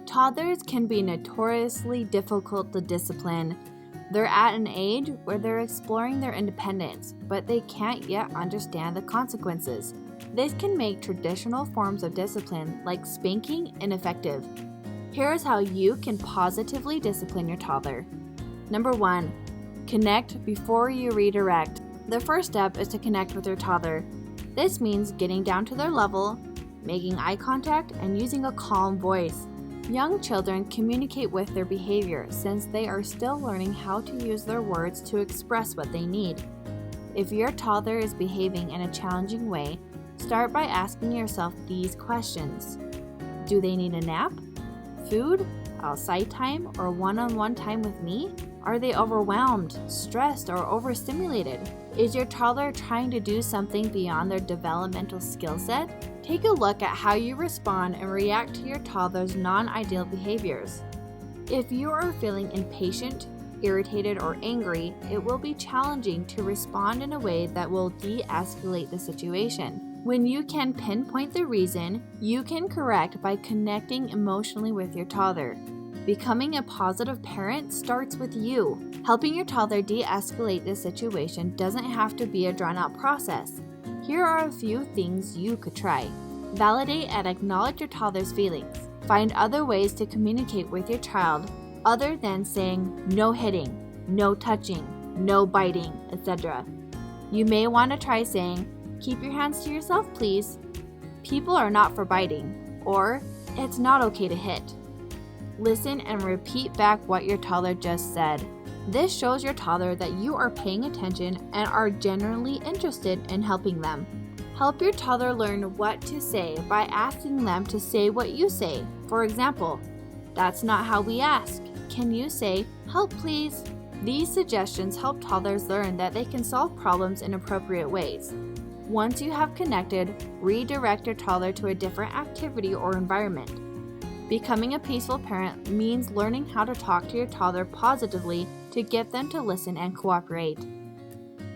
Toddlers can be notoriously difficult to discipline. They're at an age where they're exploring their independence, but they can't yet understand the consequences. This can make traditional forms of discipline, like spanking, ineffective. Here's how you can positively discipline your toddler. Number 1. Connect before you redirect. The first step is to connect with your toddler. This means getting down to their level, making eye contact, and using a calm voice. Young children communicate with their behavior since they are still learning how to use their words to express what they need. If your toddler is behaving in a challenging way, start by asking yourself these questions. Do they need a nap? Food? Outside time? Or one-on-one time with me? Are they overwhelmed, stressed, or overstimulated? Is your toddler trying to do something beyond their developmental skill set? Take a look at how you respond and react to your toddler's non-ideal behaviors. If you are feeling impatient, irritated, or angry, it will be challenging to respond in a way that will de-escalate the situation. When you can pinpoint the reason, you can correct by connecting emotionally with your toddler. Becoming a positive parent starts with you. Helping your toddler de-escalate this situation doesn't have to be a drawn-out process. Here are a few things you could try. Validate and acknowledge your toddler's feelings. Find other ways to communicate with your child other than saying no hitting, no touching, no biting, etc. You may want to try saying, keep your hands to yourself, please. People are not for biting, or it's not okay to hit. Listen and repeat back what your toddler just said. This shows your toddler that you are paying attention and are genuinely interested in helping them. Help your toddler learn what to say by asking them to say what you say. For example, that's not how we ask. Can you say, help please? These suggestions help toddlers learn that they can solve problems in appropriate ways. Once you have connected, redirect your toddler to a different activity or environment. Becoming a peaceful parent means learning how to talk to your toddler positively to get them to listen and cooperate.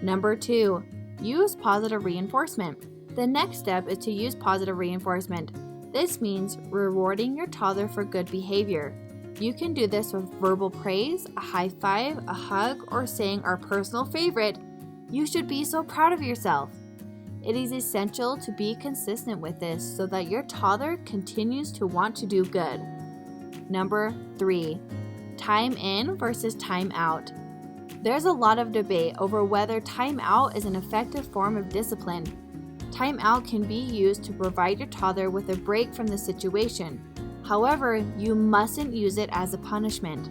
Number 2, use positive reinforcement. The next step is to use positive reinforcement. This means rewarding your toddler for good behavior. You can do this with verbal praise, a high five, a hug, or saying our personal favorite, "You should be so proud of yourself." It is essential to be consistent with this so that your toddler continues to want to do good. Number 3, time in versus time out. There's a lot of debate over whether time out is an effective form of discipline. Time out can be used to provide your toddler with a break from the situation. However, you mustn't use it as a punishment.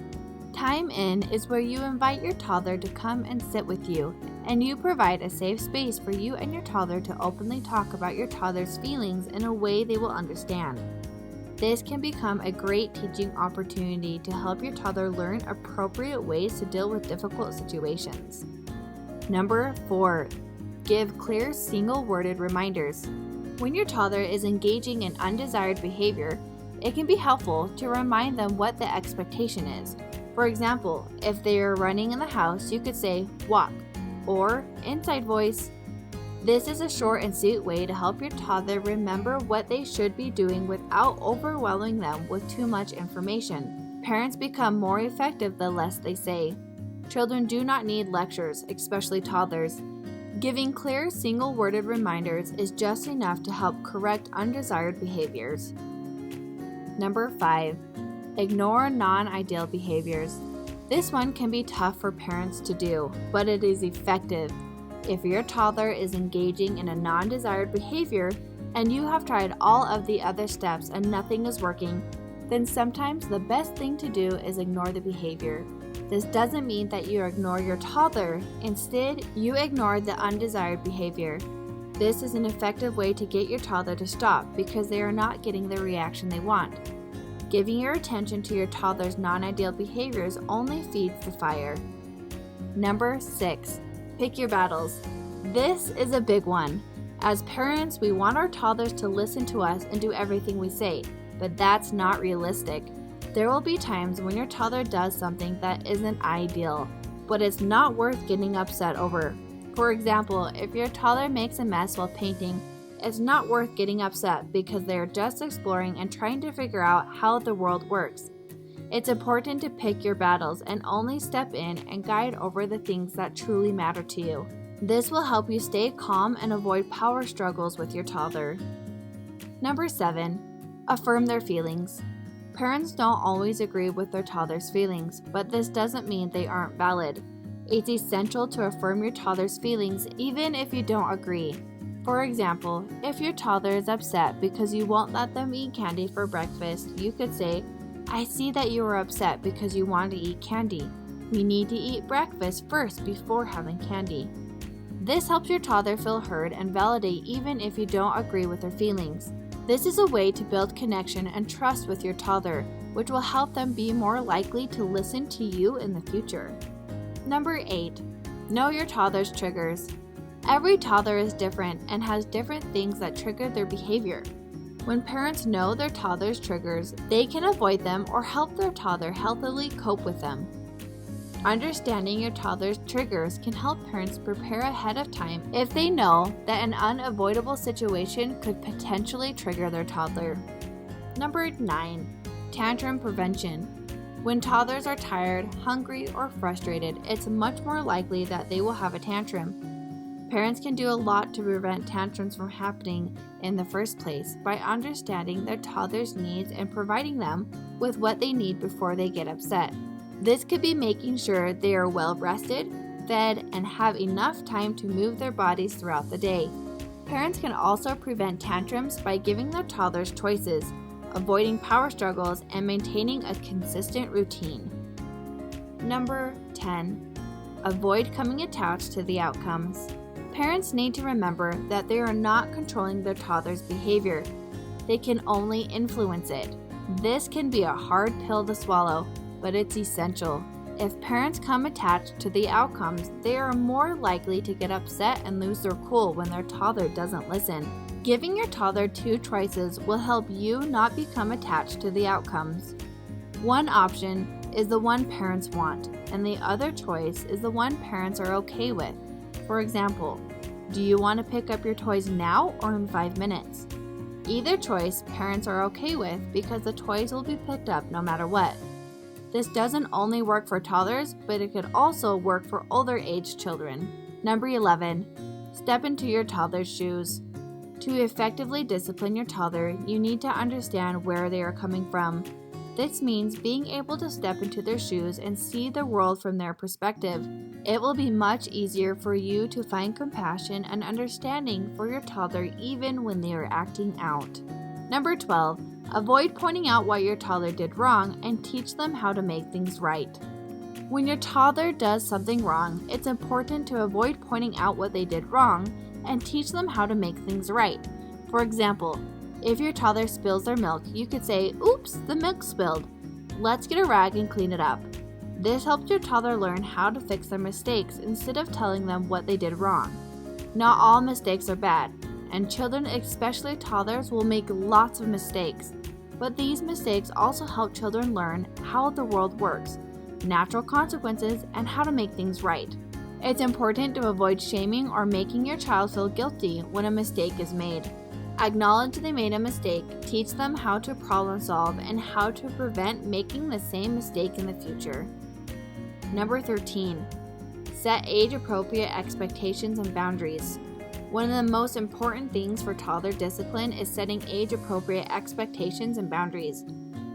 Time in is where you invite your toddler to come and sit with you, and you provide a safe space for you and your toddler to openly talk about your toddler's feelings in a way they will understand. This can become a great teaching opportunity to help your toddler learn appropriate ways to deal with difficult situations. Number 4, give clear single-worded reminders. When your toddler is engaging in undesired behavior, it can be helpful to remind them what the expectation is. For example, if they are running in the house, you could say, walk, or inside voice. This is a short and sweet way to help your toddler remember what they should be doing without overwhelming them with too much information. Parents become more effective the less they say. Children do not need lectures, especially toddlers. Giving clear, single-worded reminders is just enough to help correct undesired behaviors. Number 5, ignore non-ideal behaviors. This one can be tough for parents to do, but it is effective. If your toddler is engaging in a non-desired behavior and you have tried all of the other steps and nothing is working, then sometimes the best thing to do is ignore the behavior. This doesn't mean that you ignore your toddler. Instead, you ignore the undesired behavior. This is an effective way to get your toddler to stop because they are not getting the reaction they want. Giving your attention to your toddler's non-ideal behaviors only feeds the fire. Number 6, pick your battles. This is a big one. As parents, we want our toddlers to listen to us and do everything we say, but that's not realistic. There will be times when your toddler does something that isn't ideal, but it's not worth getting upset over. For example, if your toddler makes a mess while painting, it's not worth getting upset because they are just exploring and trying to figure out how the world works. It's important to pick your battles and only step in and guide over the things that truly matter to you. This will help you stay calm and avoid power struggles with your toddler. Number 7. Affirm their feelings. Parents don't always agree with their toddler's feelings, but this doesn't mean they aren't valid. It's essential to affirm your toddler's feelings even if you don't agree. For example, if your toddler is upset because you won't let them eat candy for breakfast, you could say, "I see that you are upset because you want to eat candy. We need to eat breakfast first before having candy." This helps your toddler feel heard and validate even if you don't agree with their feelings. This is a way to build connection and trust with your toddler, which will help them be more likely to listen to you in the future. Number 8. Know your toddler's triggers. Every toddler is different and has different things that trigger their behavior. When parents know their toddler's triggers, they can avoid them or help their toddler healthily cope with them. Understanding your toddler's triggers can help parents prepare ahead of time if they know that an unavoidable situation could potentially trigger their toddler. Number 9. Tantrum prevention. When toddlers are tired, hungry, or frustrated, it's much more likely that they will have a tantrum. Parents can do a lot to prevent tantrums from happening in the first place by understanding their toddler's needs and providing them with what they need before they get upset. This could be making sure they are well rested, fed, and have enough time to move their bodies throughout the day. Parents can also prevent tantrums by giving their toddlers choices, avoiding power struggles, and maintaining a consistent routine. Number 10. Avoid coming attached to the outcomes. Parents need to remember that they are not controlling their toddler's behavior. They can only influence it. This can be a hard pill to swallow, but it's essential. If parents come attached to the outcomes, they are more likely to get upset and lose their cool when their toddler doesn't listen. Giving your toddler 2 choices will help you not become attached to the outcomes. One option is the one parents want, and the other choice is the one parents are okay with. For example, do you want to pick up your toys now or in 5 minutes? Either choice parents are okay with because the toys will be picked up no matter what. This doesn't only work for toddlers, but it could also work for older age children. Number 11. Step into your toddler's shoes. To effectively discipline your toddler, you need to understand where they are coming from. This means being able to step into their shoes and see the world from their perspective. It will be much easier for you to find compassion and understanding for your toddler even when they are acting out. Number 12. Avoid pointing out what your toddler did wrong and teach them how to make things right. When your toddler does something wrong, it's important to avoid pointing out what they did wrong and teach them how to make things right. For example, if your toddler spills their milk, you could say, "Oops, the milk spilled. Let's get a rag and clean it up." This helps your toddler learn how to fix their mistakes instead of telling them what they did wrong. Not all mistakes are bad, and children, especially toddlers, will make lots of mistakes. But these mistakes also help children learn how the world works, natural consequences, and how to make things right. It's important to avoid shaming or making your child feel guilty when a mistake is made. Acknowledge they made a mistake, teach them how to problem solve, and how to prevent making the same mistake in the future. Number 13. Set age-appropriate expectations and boundaries. One of the most important things for toddler discipline is setting age-appropriate expectations and boundaries.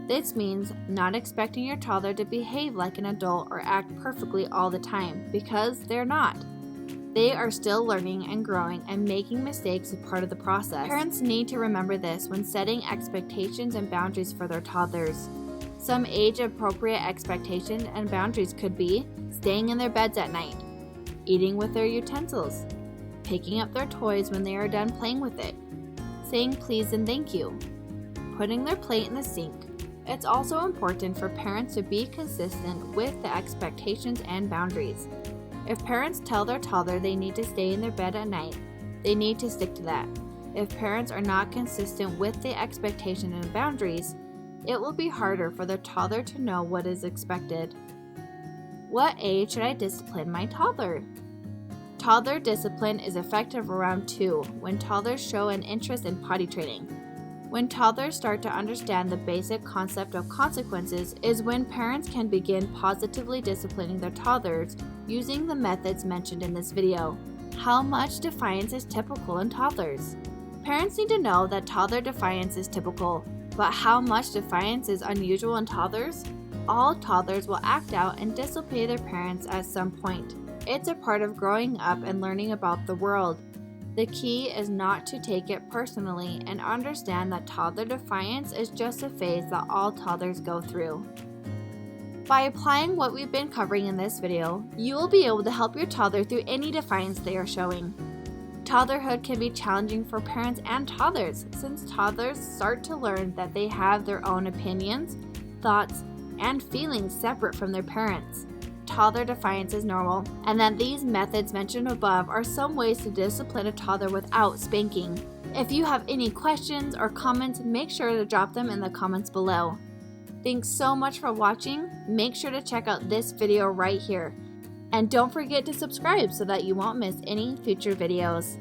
This means not expecting your toddler to behave like an adult or act perfectly all the time, because they're not. They are still learning and growing, and making mistakes is part of the process. Parents need to remember this when setting expectations and boundaries for their toddlers. Some age-appropriate expectations and boundaries could be staying in their beds at night, eating with their utensils, picking up their toys when they are done playing with it, saying please and thank you, putting their plate in the sink. It's also important for parents to be consistent with the expectations and boundaries. If parents tell their toddler they need to stay in their bed at night, they need to stick to that. If parents are not consistent with the expectations and boundaries, it will be harder for their toddler to know what is expected. What age should I discipline my toddler? Toddler discipline is effective around 2, when toddlers show an interest in potty training. When toddlers start to understand the basic concept of consequences is when parents can begin positively disciplining their toddlers using the methods mentioned in this video. How much defiance is typical in toddlers? Parents need to know that toddler defiance is typical, but how much defiance is unusual in toddlers? All toddlers will act out and disobey their parents at some point. It's a part of growing up and learning about the world. The key is not to take it personally and understand that toddler defiance is just a phase that all toddlers go through. By applying what we've been covering in this video, you will be able to help your toddler through any defiance they are showing. Toddlerhood can be challenging for parents and toddlers, since toddlers start to learn that they have their own opinions, thoughts, and feelings separate from their parents. Toddler defiance is normal, and that these methods mentioned above are some ways to discipline a toddler without spanking. If you have any questions or comments, make sure to drop them in the comments below. Thanks so much for watching. Make sure to check out this video right here. And don't forget to subscribe so that you won't miss any future videos.